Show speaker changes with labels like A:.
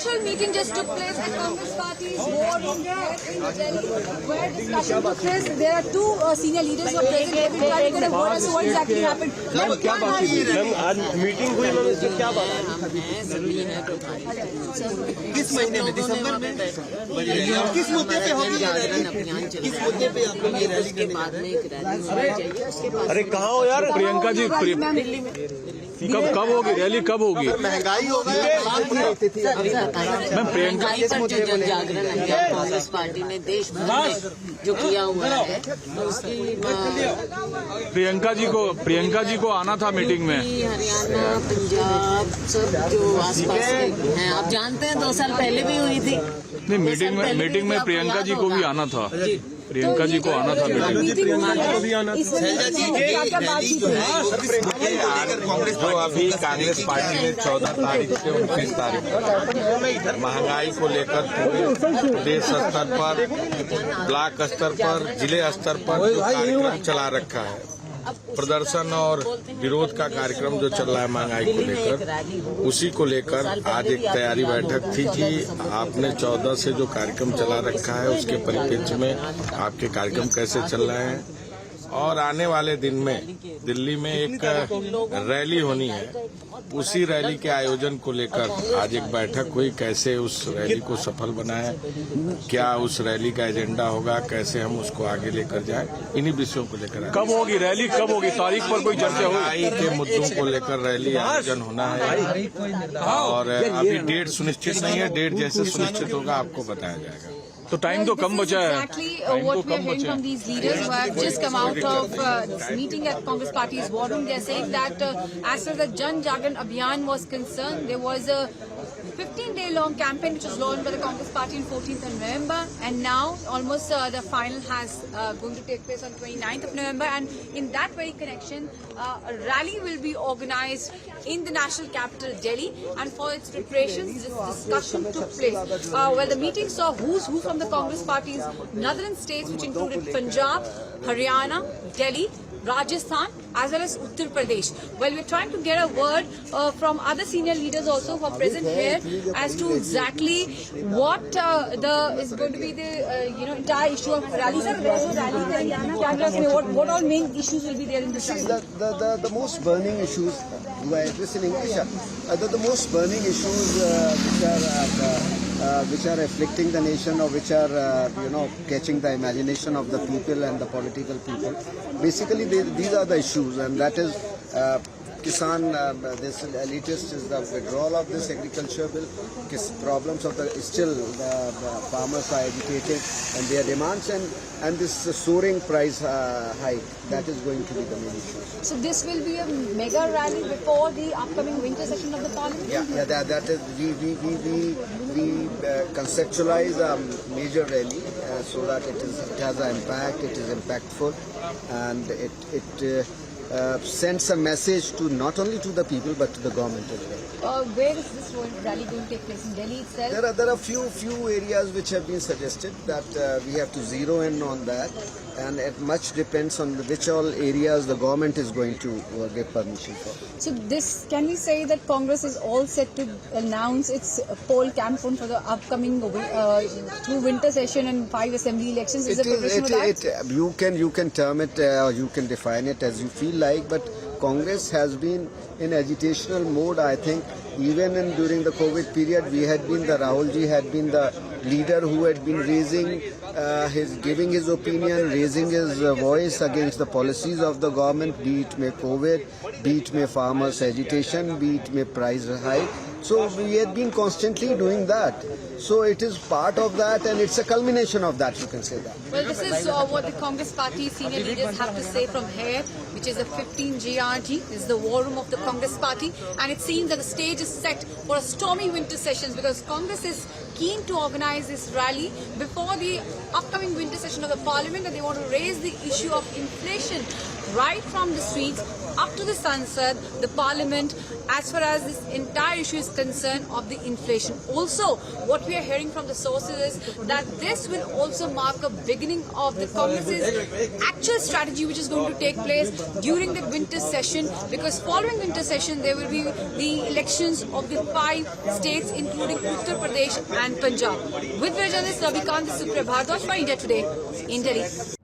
A: crucial meeting just took place at Congress Party's war room there in Delhi, where discussion took place. There are two senior leaders who are present. They will try to get a word as to what exactly happened.
B: क्या बात हुई? आज meeting हुई, ma'am इसमें क्या बात?
C: किस महीने में? दिसंबर में? किस मुद्दे पे होगी ये रैली? किस मुद्दे पे आप लोग ये रैली करने जा रहे हैं?
B: अरे कहाँ हो यार? प्रियंका जी कब होगी रैली? कब होगी?
C: महंगाई होगी।
B: मैम प्रियंका
D: पर जो जन जागरण है कांग्रेस पार्टी ने देश भर में जो किया हुआ है उसकी
B: प्रियंका जी को आना था मीटिंग में।
D: हरियाणा, पंजाब सब जो आसपास के हैं, आप जानते हैं 2 साल पहले भी हुई थी।
B: नहीं, मीटिंग में प्रियंका जी को भी आना था। प्रियंका जी को आना था मीटिंग
E: जो अभी कांग्रेस पार्टी ने 14 तारीख से 29 तारीख तक महंगाई को लेकर प्रदेश स्तर पर, ब्लॉक स्तर पर, जिले स्तर पर जो कार्यक्रम चला रखा है, प्रदर्शन और विरोध का कार्यक्रम जो चल रहा है महंगाई को लेकर, उसी को लेकर आज एक तैयारी बैठक थी कि आपने 14 से जो कार्यक्रम चला रखा है उसके परिप्रेक्ष्य में आपके कार्यक्रम कैसे चल रहे हैं, और आने वाले दिन में दिल्ली में एक रैली होनी है, उसी रैली के आयोजन को लेकर आज एक बैठक हुई। कैसे उस रैली को सफल बनाएं, क्या उस रैली का एजेंडा होगा, कैसे हम उसको आगे लेकर जाएं, इन्हीं विषयों को लेकर।
B: कब होगी रैली? कब होगी? तारीख पर कोई चर्चा होगी?
E: महंगाई के मुद्दों को लेकर रैली आयोजन होना है, और अभी डेट सुनिश्चित नहीं है। डेट जैसे सुनिश्चित होगा आपको बताया जाएगा।
B: तो टाइम तो कम बचा है।
A: Exactly what we are hearing from these leaders who have just come out of this meeting at Congress Party's war room. They are saying that as far as the Jan Jagran Abhiyan was concerned, there was a 15-day-long campaign which was launched by the Congress Party on 14th of November, and now almost the final has going to take place on 29th of November. And in that very connection, a rally will be organized in the national capital, Delhi, and for its preparations, this discussion took place. The meeting saw who's who from the Congress Party's northern states, which included Punjab, Haryana, Delhi, Rajasthan, as well as Uttar Pradesh. Well, we're trying to get a word from other senior leaders also who are present here as to exactly what is going to be the entire issue of rally. Sir, what all main issues will be there in this rally?
C: The most burning issues, this in English, the most burning issues which are afflicting the nation, or which are catching the imagination of the people and the political people. Basically, these are the issues, and that is Kisan. This elitist is the withdrawal of this agriculture bill. Problems of the farmers are agitated and their demands, and this soaring price hike, that is going to be the main issue.
A: So this will be a mega rally before the upcoming winter session of the parliament?
C: Yeah, that is, we conceptualize a major rally so that it has an impact, it is impactful, and it sends a message to not only to the people but to the government as well.
A: Where is this rally going to take place? In Delhi itself?
C: There are few areas which have been suggested that we have to zero in on that, and it much depends on which all areas the government is going to give permission for.
A: So can we say that Congress is all set to announce its poll campaign for the upcoming through winter session and 5 assembly elections? Is the preparation for that?
C: You can term it or you can define it as you feel like, but Congress has been in agitational mode. I think even during the COVID period, Rahulji had been the leader who had been giving his opinion, raising his voice against the policies of the government, be it may COVID, be it may farmers agitation, be it may price hike. So we had been constantly doing that. So it is part of that, and it's a culmination of that, you can say that.
A: Well, this is what the Congress Party senior leaders have to say from here, which is a 15 GRG. This is the war room of the Congress Party, and it seems that the stage is set for a stormy winter sessions, because Congress is keen to organize this rally before the upcoming winter session of the parliament, and they want to raise the issue of inflation right from the streets up to the Sansad, the Parliament, as far as this entire issue is concerned of the inflation. Also, what we are hearing from the sources is that this will also mark a beginning of the Congress's actual strategy, which is going to take place during the winter session, because following winter session there will be the elections of the 5 states, including Uttar Pradesh and Punjab. With journalist Ravikant Supriya Bhardwaj for India Today in Delhi.